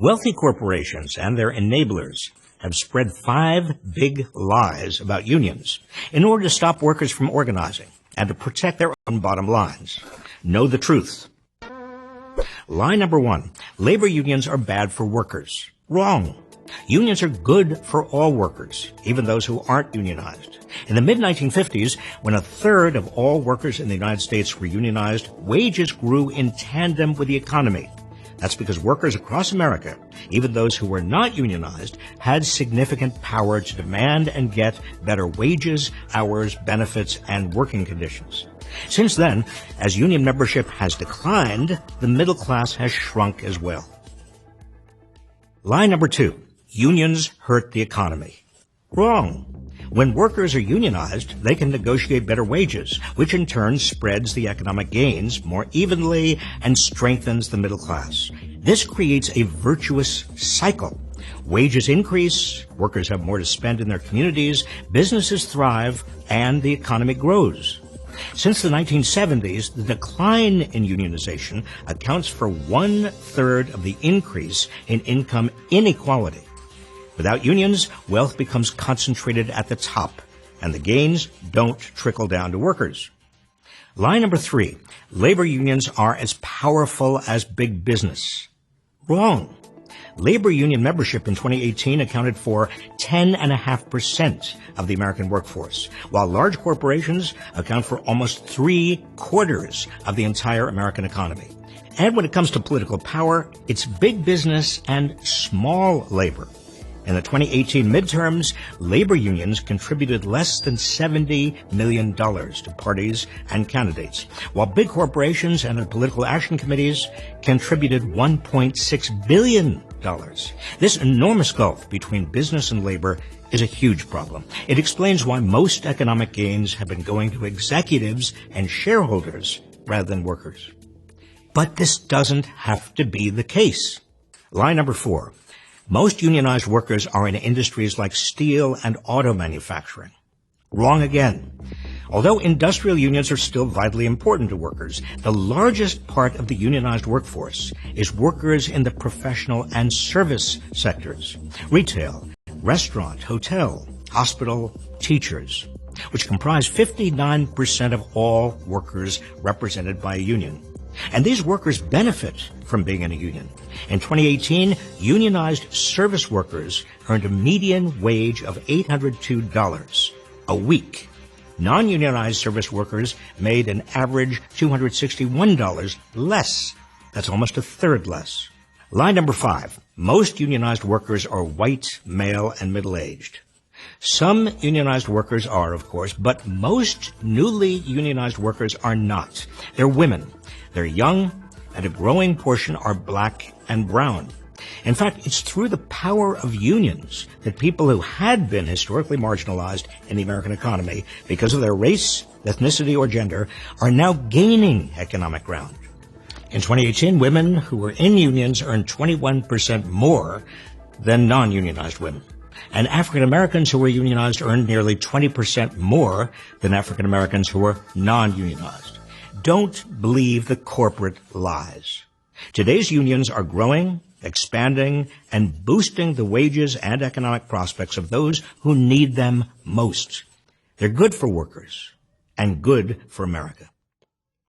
Wealthy corporations and their enablers have spread 5 big lies about unions in order to stop workers from organizing and to protect their own bottom lines. Know the truth. Lie number 1, labor unions are bad for workers. Wrong. Unions are good for all workers, even those who aren't unionized. In the mid-1950s, when 1/3 of all workers in the United States were unionized, wages grew in tandem with the economy. That's because workers across America, even those who were not unionized, had significant power to demand and get better wages, hours, benefits, and working conditions. Since then, as union membership has declined, the middle class has shrunk as well. Lie number 2, unions hurt the economy. Wrong. When workers are unionized, they can negotiate better wages, which in turn spreads the economic gains more evenly and strengthens the middle class. This creates a virtuous cycle. Wages increase, workers have more to spend in their communities, businesses thrive, and the economy grows. Since the 1970s, the decline in unionization accounts for 1/3 of the increase in income inequality. Without unions, wealth becomes concentrated at the top, and the gains don't trickle down to workers. Lie number 3, labor unions are as powerful as big business. Wrong. Labor union membership in 2018 accounted for 10.5% of the American workforce, while large corporations account for almost 3/4 of the entire American economy. And when it comes to political power, it's big business and small labor. In the 2018 midterms, labor unions contributed less than $70 million to parties and candidates, while big corporations and their political action committees contributed $1.6 billion. This enormous gulf between business and labor is a huge problem. It explains why most economic gains have been going to executives and shareholders rather than workers. But this doesn't have to be the case. Lie number 4. Most unionized workers are in industries like steel and auto manufacturing. Wrong again. Although industrial unions are still vitally important to workers, the largest part of the unionized workforce is workers in the professional and service sectors, retail, restaurant, hotel, hospital, teachers, which comprise 59% of all workers represented by a union. And these workers benefit from being in a union. In 2018, unionized service workers earned a median wage of $802 a week. Non-unionized service workers made an average $261 less. That's almost 1/3 less. Lie number 5. Most unionized workers are white, male, and middle-aged. Some unionized workers are, of course, but most newly unionized workers are not. They're women. They're young, and a growing portion are black and brown. In fact, it's through the power of unions that people who had been historically marginalized in the American economy because of their race, ethnicity, or gender are now gaining economic ground. In 2018, women who were in unions earned 21% more than non-unionized women. And African Americans who were unionized earned nearly 20% more than African Americans who were non-unionized. Don't believe the corporate lies. Today's unions are growing, expanding, and boosting the wages and economic prospects of those who need them most. They're good for workers and good for America.